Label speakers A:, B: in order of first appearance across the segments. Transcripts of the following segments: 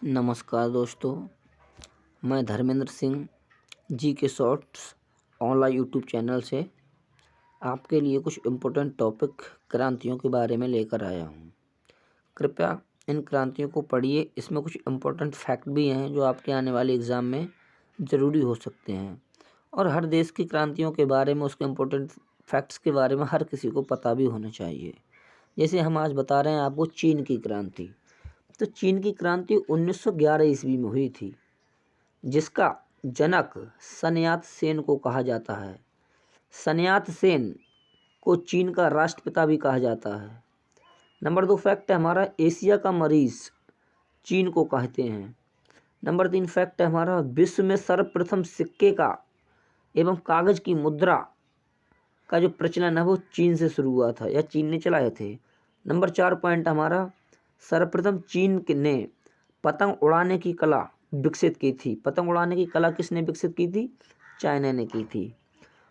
A: नमस्कार दोस्तों, मैं धर्मेंद्र सिंह जी के शॉर्ट्स ऑनलाइन यूट्यूब चैनल से आपके लिए कुछ इम्पोर्टेंट टॉपिक क्रांतियों के बारे में लेकर आया हूँ। कृपया इन क्रांतियों को पढ़िए। इसमें कुछ इम्पोर्टेंट फैक्ट भी हैं जो आपके आने वाले एग्ज़ाम में ज़रूरी हो सकते हैं और हर देश की क्रांतियों के बारे में, उसके इम्पोर्टेंट फैक्ट्स के बारे में हर किसी को पता भी होना चाहिए। जैसे हम आज बता रहे हैं आपको चीन की क्रांति। तो चीन की क्रांति 1911 ईस्वी में हुई थी, जिसका जनक सन यात सेन को कहा जाता है। सन यात सेन को चीन का राष्ट्रपिता भी कहा जाता है। नंबर 2 फैक्ट है हमारा, एशिया का मरीज चीन को कहते हैं। नंबर 3 फैक्ट है हमारा, विश्व में सर्वप्रथम सिक्के का एवं कागज की मुद्रा का जो प्रचलन है वो चीन से शुरू हुआ था या चीन ने चलाए थे। नंबर 4 पॉइंट हमारा, सर्वप्रथम चीन ने पतंग उड़ाने की कला विकसित की थी। पतंग उड़ाने की कला किसने विकसित की थी? चाइना ने की थी।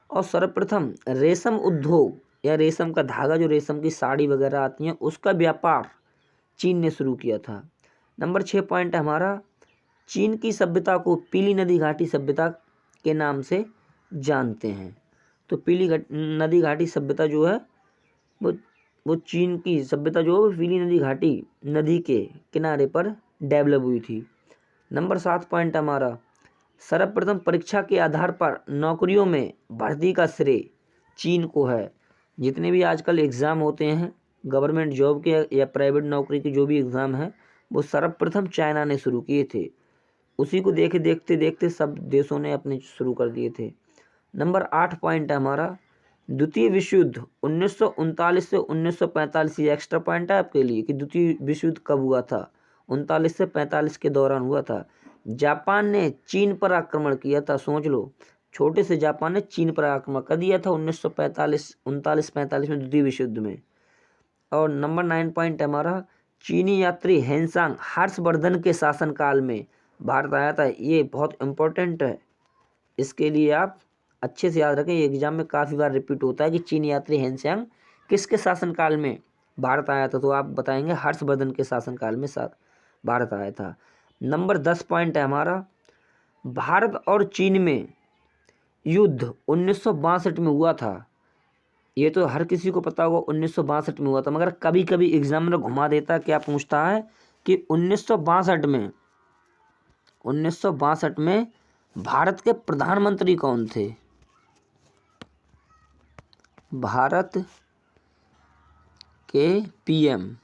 A: और सर्वप्रथम रेशम उद्योग या रेशम का धागा, जो रेशम की साड़ी वगैरह आती हैं, उसका व्यापार चीन ने शुरू किया था। नंबर 6 पॉइंट हमारा, चीन की सभ्यता को पीली नदी घाटी सभ्यता के नाम से जानते हैं। तो पीली नदी घाटी सभ्यता जो है वो चीन की सभ्यता जो है पीली नदी घाटी नदी के किनारे पर डेवलप हुई थी। नंबर 7 पॉइंट हमारा, सर्वप्रथम परीक्षा के आधार पर नौकरियों में भर्ती का श्रेय चीन को है। जितने भी आजकल एग्ज़ाम होते हैं गवर्नमेंट जॉब के या प्राइवेट नौकरी के, जो भी एग्ज़ाम है वो सर्वप्रथम चाइना ने शुरू किए थे। उसी को देखते देखते सब देशों ने अपने शुरू कर दिए थे। नंबर 8 पॉइंट है हमारा, द्वितीय विश्व युद्ध 1939 से 1945। ये एक्स्ट्रा पॉइंट है आपके लिए कि द्वितीय विश्व युद्ध कब हुआ था? 39 से 45 के दौरान हुआ था। जापान ने चीन पर आक्रमण किया था। सोच लो, छोटे से जापान ने चीन पर आक्रमण कर दिया था 1939 में द्वितीय विश्व युद्ध में। और नंबर 9 पॉइंट हमारा, चीनी यात्री हेनसांग हर्षवर्धन के शासनकाल में भारत आया था। ये बहुत इम्पोर्टेंट है, इसके लिए आप अच्छे से याद रखें। ये एग्जाम में काफ़ी बार रिपीट होता है कि चीनी यात्री हेनसांग किसके शासनकाल में भारत आया था, तो आप बताएंगे हर्षवर्धन के शासनकाल में भारत आया था। नंबर 10 पॉइंट है हमारा, भारत और चीन में युद्ध 1962 में हुआ था। ये तो हर किसी को पता होगा 1962 में हुआ था, मगर कभी कभी एग्जामिनर घुमा देता, क्या पूछता है कि 1962 में भारत के प्रधानमंत्री कौन थे? भारत के पीएम,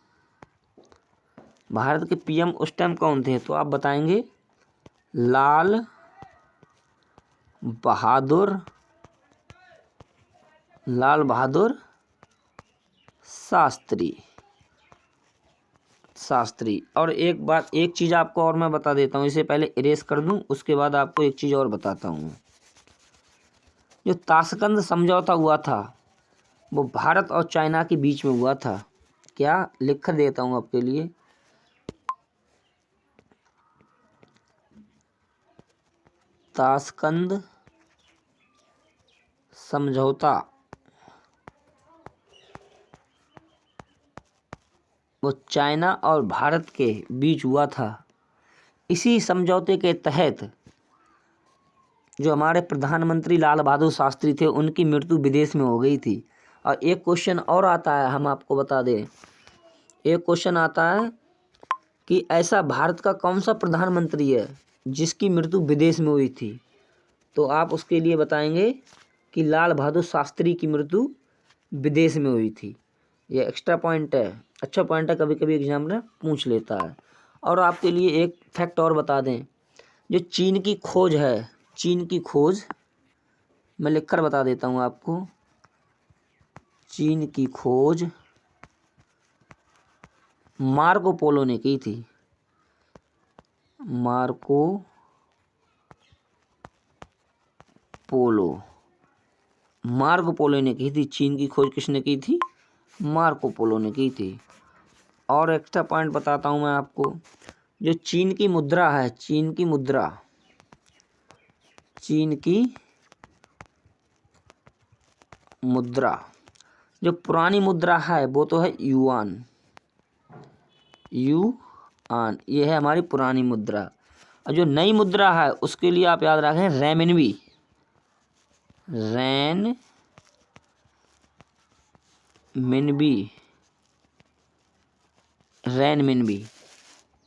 A: भारत के पीएम उस टाइम कौन थे? तो आप बताएंगे लाल बहादुर शास्त्री। और एक चीज़ आपको और मैं बता देता हूँ, इसे पहले इरेज कर दूँ, उसके बाद आपको एक चीज़ और बताता हूँ। जो ताशकंद समझौता हुआ था वो भारत और चाइना के बीच में हुआ था। क्या लिख कर देता हूँ आपके लिए, ताशकंद समझौता वो चाइना और भारत के बीच हुआ था। इसी समझौते के तहत जो हमारे प्रधानमंत्री लाल बहादुर शास्त्री थे, उनकी मृत्यु विदेश में हो गई थी। और एक क्वेश्चन और आता है, हम आपको बता दें, एक क्वेश्चन आता है कि ऐसा भारत का कौन सा प्रधानमंत्री है जिसकी मृत्यु विदेश में हुई थी? तो आप उसके लिए बताएंगे कि लाल बहादुर शास्त्री की मृत्यु विदेश में हुई थी। ये एक्स्ट्रा पॉइंट है, अच्छा पॉइंट है, कभी कभी एग्जामिनर पूछ लेता है। और आपके लिए एक फैक्ट और बता दें, जो चीन की खोज है, चीन की खोज मैं लिखकर बता देता हूँ आपको। चीन की खोज मार्को पोलो ने की थी। मार्को पोलो ने की थी। चीन की खोज किसने की थी? मार्को पोलो ने की थी। और एक्स्ट्रा पॉइंट बताता हूँ मैं आपको, जो चीन की मुद्रा है, चीन की मुद्रा जो पुरानी मुद्रा है वो तो है युआन। आन, ये है हमारी पुरानी मुद्रा। और जो नई मुद्रा है उसके लिए आप याद रखें रेमिनबी, रेनमिनबी।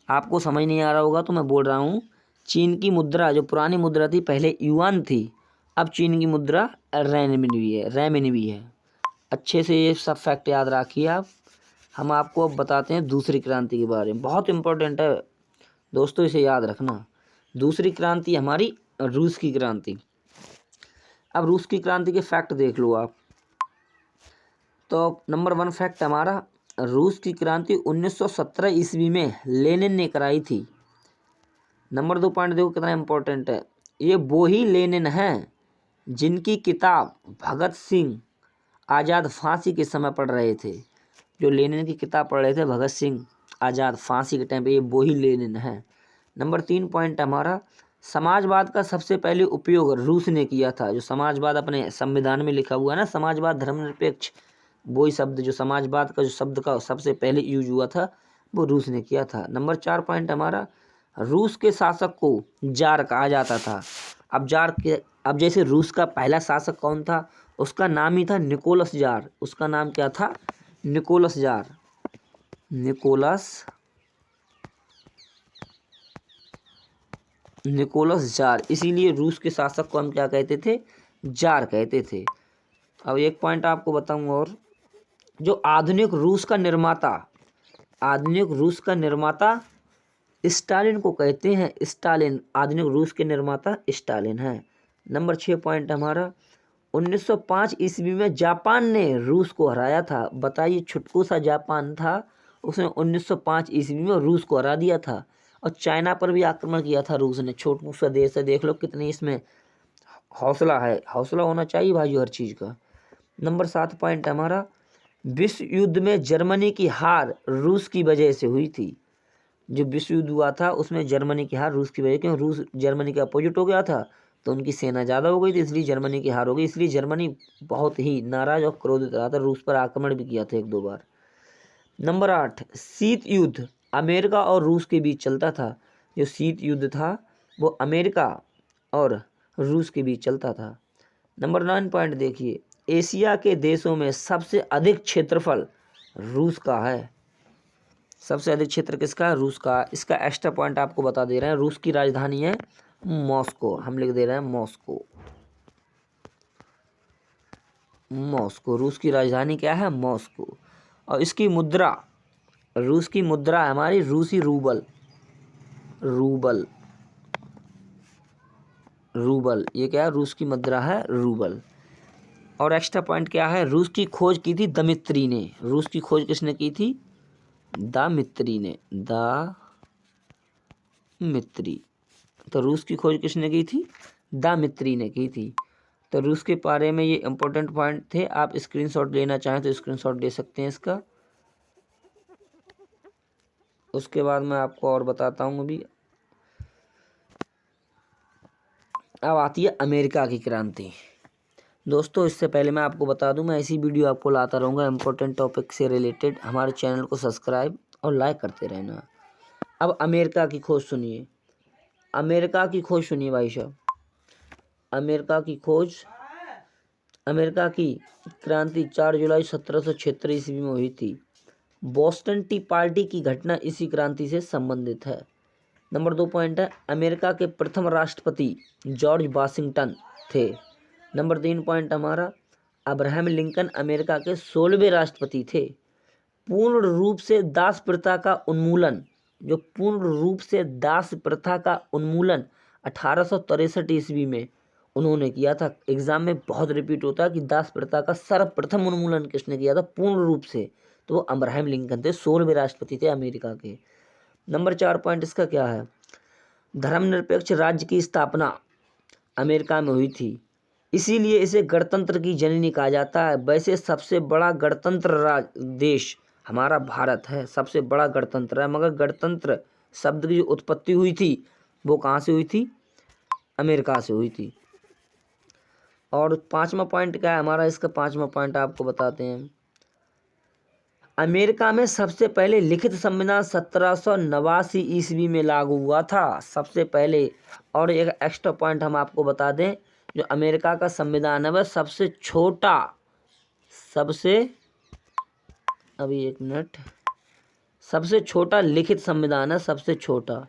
A: आपको समझ नहीं आ रहा होगा तो मैं बोल रहा हूँ, चीन की मुद्रा जो पुरानी मुद्रा थी पहले युआन थी, अब चीन की मुद्रा रेमिनबी है। अच्छे से ये सब फैक्ट याद रखिए आप। हम आपको अब बताते हैं दूसरी क्रांति के बारे में, बहुत इंपॉर्टेंट है दोस्तों, इसे याद रखना। दूसरी क्रांति हमारी रूस की क्रांति। अब रूस की क्रांति के फैक्ट देख लो आप। तो नंबर 1 फैक्ट हमारा, रूस की क्रांति 1917 ईस्वी में लेनिन ने कराई थी। नंबर 2 पॉइंट देखो कितना इंपॉर्टेंट है, ये वो ही लेनिन हैं जिनकी किताब भगत सिंह आज़ाद फांसी के समय पढ़ रहे थे। जो लेनिन की किताब पढ़ रहे थे भगत सिंह आज़ाद फांसी के टाइम पे, ये वो ही लेनिन है। नंबर 3 पॉइंट हमारा, समाजवाद का सबसे पहले उपयोग रूस ने किया था। जो समाजवाद अपने संविधान में लिखा हुआ है ना, समाजवाद धर्मनिरपेक्ष, वही शब्द जो समाजवाद का जो शब्द का सबसे पहले यूज हुआ था वो रूस ने किया था। नंबर 4 पॉइंट हमारा, रूस के शासक को जार कहा जाता था। अब जैसे रूस का पहला शासक कौन था, उसका नाम ही था निकोलस जार। उसका नाम क्या था, निकोलस जार। निकोलस जार, इसीलिए रूस के शासक को हम क्या कहते थे, जार कहते थे। अब एक पॉइंट आपको बताऊंगा और, जो आधुनिक रूस का निर्माता स्टालिन को कहते हैं। स्टालिन, आधुनिक रूस के निर्माता स्टालिन हैं। नंबर 6 पॉइंट हमारा, 1905 ईस्वी में जापान ने रूस को हराया था। बताइए, छुटकू सा जापान था, उसने 1905 ईस्वी में रूस को हरा दिया था। और चाइना पर भी आक्रमण किया था रूस ने, छोटू सा देश है, देख लो कितनी इसमें हौसला है। हौसला होना चाहिए भाई हर चीज़ का। नंबर 7 पॉइंट हमारा, विश्व युद्ध में जर्मनी की हार रूस की वजह से हुई थी। जो विश्व युद्ध हुआ था उसमें जर्मनी की हार रूस की वजह, क्यों, रूस जर्मनी के अपोजिट हो गया था तो उनकी सेना ज़्यादा हो गई थी, इसलिए जर्मनी की हार हो गई। इसलिए जर्मनी बहुत ही नाराज और क्रोधित रहा था, रूस पर आक्रमण भी किया था 1-2 बार। नंबर 8, शीत युद्ध अमेरिका और रूस के बीच चलता था। जो शीत युद्ध था वो अमेरिका और रूस के बीच चलता था। नंबर 9 पॉइंट देखिए, एशिया के देशों में सबसे अधिक क्षेत्रफल रूस का है। सबसे अधिक क्षेत्र किसका है, रूस का। इसका एक्स्ट्रा पॉइंट आपको बता दे रहे हैं, रूस की राजधानी है मॉस्को। हम लिख दे रहे हैं मॉस्को। रूस की राजधानी क्या है, मॉस्को। और इसकी मुद्रा, रूस की मुद्रा है हमारी रूसी रूबल। ये क्या है, रूस की मुद्रा है रूबल। और एक्स्ट्रा पॉइंट क्या है, रूस की खोज की थी दमित्री ने। रूस की खोज किसने की थी, दामित्री ने। तो रूस की खोज किसने की थी, दामित्री ने की थी। तो रूस के बारे में ये इंपॉर्टेंट पॉइंट थे। आप स्क्रीनशॉट लेना चाहें तो स्क्रीनशॉट ले सकते हैं इसका। उसके बाद मैं आपको और बताता हूँ अभी। अब आती है अमेरिका की क्रांति। दोस्तों इससे पहले मैं आपको बता दूं, मैं ऐसी वीडियो आपको लाता रहूँगा इंपॉर्टेंट टॉपिक से रिलेटेड। हमारे चैनल को सब्सक्राइब और लाइक करते रहना। अब अमेरिका की खोज सुनिए, भाई साहब। अमेरिका की क्रांति 4 जुलाई 1776 ईस्वी में हुई थी। बोस्टन टी पार्टी की घटना इसी क्रांति से संबंधित है। नंबर 2 पॉइंट है, अमेरिका के प्रथम राष्ट्रपति जॉर्ज वाशिंगटन थे। नंबर 3 पॉइंट हमारा, अब्राहम लिंकन अमेरिका के 16वें राष्ट्रपति थे। पूर्ण रूप से दास प्रथा का उन्मूलन, 1863 ईस्वी में उन्होंने किया था। एग्जाम में बहुत रिपीट होता है कि दास प्रथा का सर्वप्रथम उन्मूलन किसने किया था पूर्ण रूप से, तो वो अब्राहम लिंकन थे, 16वें राष्ट्रपति थे अमेरिका के। नंबर 4 पॉइंट इसका क्या है, धर्मनिरपेक्ष राज्य की स्थापना अमेरिका में हुई थी, इसीलिए इसे गणतंत्र की जननी कहा जाता है। वैसे सबसे बड़ा गणतंत्र देश हमारा भारत है, सबसे बड़ा गणतंत्र है, मगर गणतंत्र शब्द की जो उत्पत्ति हुई थी वो कहाँ से हुई थी, अमेरिका से हुई थी। और 5वां पॉइंट क्या है हमारा, इसका 5वां पॉइंट आपको बताते हैं। अमेरिका में सबसे पहले लिखित संविधान 1789 ईस्वी में लागू हुआ था, सबसे पहले। और एक एक्स्ट्रा पॉइंट हम आपको बता दें, जो अमेरिका का संविधान है वह सबसे छोटा, अभी एक मिनट, सबसे छोटा लिखित संविधान है, सबसे छोटा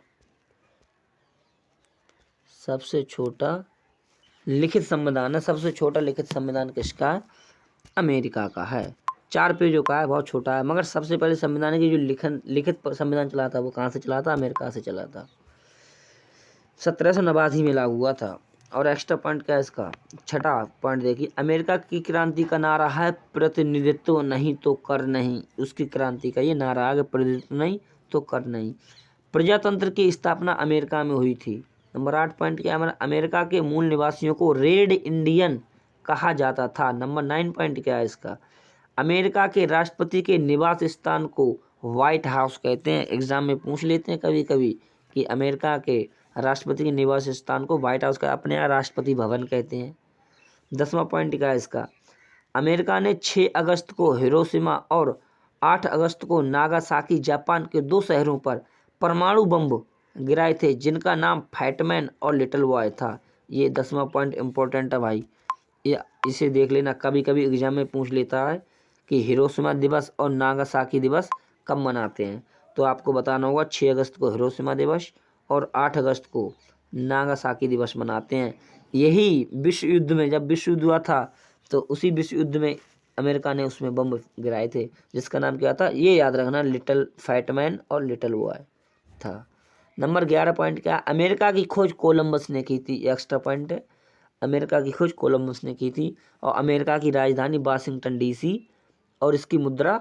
A: लिखित संविधान है। सबसे छोटा लिखित संविधान किसका है? अमेरिका का है। 4 पेजों का है, बहुत छोटा है, मगर सबसे पहले संविधान की जो लिखित संविधान चला था वो कहाँ से चला था? अमेरिका से चला था। 1789 में लागू हुआ था। और एक्स्ट्रा पॉइंट क्या है इसका? छठा पॉइंट देखिए, अमेरिका की क्रांति का नारा है प्रतिनिधित्व नहीं तो कर नहीं। उसकी क्रांति का ये नारा है, प्रतिनिधित्व नहीं तो कर नहीं। प्रजातंत्र की स्थापना अमेरिका में हुई थी। नंबर 8 पॉइंट क्या है? अमेरिका के मूल निवासियों को रेड इंडियन कहा जाता था। नंबर 9 पॉइंट क्या है इसका? अमेरिका के राष्ट्रपति के निवास स्थान को व्हाइट हाउस कहते हैं। एग्जाम में पूछ लेते हैं कभी कभी कि अमेरिका के राष्ट्रपति के निवास स्थान को व्हाइट हाउस का, अपने यहाँ राष्ट्रपति भवन कहते हैं। 10वां पॉइंट क्या है इसका? अमेरिका ने 6 अगस्त को हिरोशिमा और 8 अगस्त को नागासाकी जापान के 2 शहरों पर परमाणु बम गिराए थे, जिनका नाम फैटमैन और लिटिल बॉय था। ये 10वां पॉइंट इम्पोर्टेंट है भाई, ये इसे देख लेना, कभी कभी एग्जाम में पूछ लेता है कि हिरोशिमा दिवस और नागासाकी दिवस कब मनाते हैं। तो आपको बताना होगा 6 अगस्त को हिरोशिमा दिवस और 8 अगस्त को नागासाकी दिवस मनाते हैं। यही विश्व युद्ध में, जब विश्व युद्ध हुआ था तो उसी विश्व युद्ध में अमेरिका ने उसमें बम गिराए थे, जिसका नाम क्या था? ये याद रखना, लिटिल फैटमैन और लिटिल बॉय था। नंबर 11 पॉइंट क्या? अमेरिका की खोज कोलंबस ने की थी। एक्स्ट्रा पॉइंट है, अमेरिका की खोज कोलंबस ने की थी। और अमेरिका की राजधानी वाशिंगटन डीसी और इसकी मुद्रा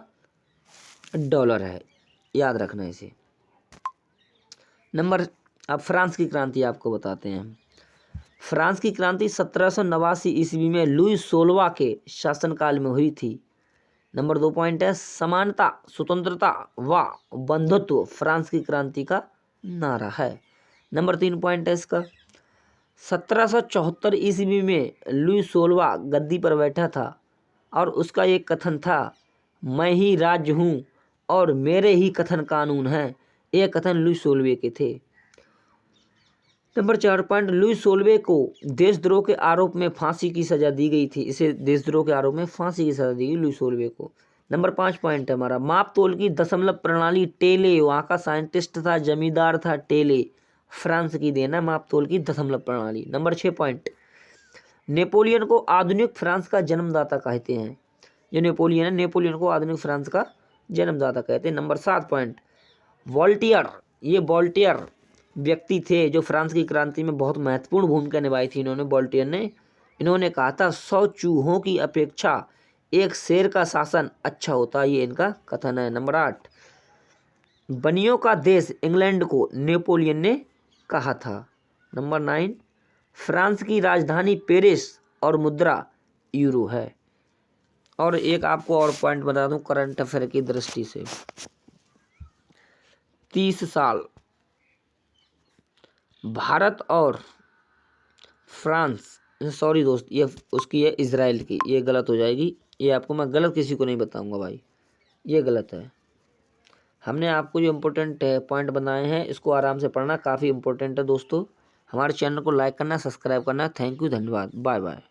A: डॉलर है, याद रखना इसे। अब फ्रांस की क्रांति आपको बताते हैं। फ्रांस की क्रांति 1789 ईस्वी में लुई 16वां के शासनकाल में हुई थी। नंबर 2 पॉइंट है, समानता, स्वतंत्रता व बंधुत्व फ्रांस की क्रांति का नारा है। नंबर 3 पॉइंट है इसका, 1774 ईस्वी में लुई 16वां गद्दी पर बैठा था और उसका एक कथन था, मैं ही राज्य हूँ और मेरे ही कथन कानून हैं। ये कथन लुई 16वें के थे। नंबर 4 पॉइंट, लुई 16वें को देशद्रोह के आरोप में फांसी की सजा दी गई थी। इसे देशद्रोह के आरोप में फांसी की सजा दी गई लुई 16वें को। नंबर 5 पॉइंट है हमारा, माप तोल की दशमलव प्रणाली टेले, वहाँ का साइंटिस्ट था, जमींदार था टेले, फ्रांस की देना माप तोल की दशमलव प्रणाली। नंबर 6 पॉइंट, नेपोलियन को आधुनिक फ्रांस का जन्मदाता कहते हैं। जो नेपोलियन है, नेपोलियन को आधुनिक फ्रांस का जन्मदाता कहते हैं। नंबर 7 पॉइंट, वॉल्टियर, ये वॉल्टियर व्यक्ति थे जो फ्रांस की क्रांति में बहुत महत्वपूर्ण भूमिका निभाई थी। वॉल्टियर ने इन्होंने कहा था, 100 चूहों की अपेक्षा एक शेर का शासन अच्छा होता, ये इनका कथन है। नंबर 8, बनियों का देश इंग्लैंड को नेपोलियन ने कहा था। नंबर 9, फ्रांस की राजधानी पेरिस और मुद्रा यूरो है। और एक आपको और पॉइंट बता दूं करंट अफेयर की दृष्टि से, 30 साल भारत और फ्रांस, सॉरी दोस्त, ये उसकी है इजराइल की, ये गलत हो जाएगी, ये आपको मैं गलत किसी को नहीं बताऊंगा भाई, ये गलत है। हमने आपको जो इम्पोर्टेंट पॉइंट बनाए हैं इसको आराम से पढ़ना, काफ़ी इम्पोर्टेंट है दोस्तों। हमारे चैनल को लाइक करना, सब्सक्राइब करना। थैंक यू, धन्यवाद, बाय बाय।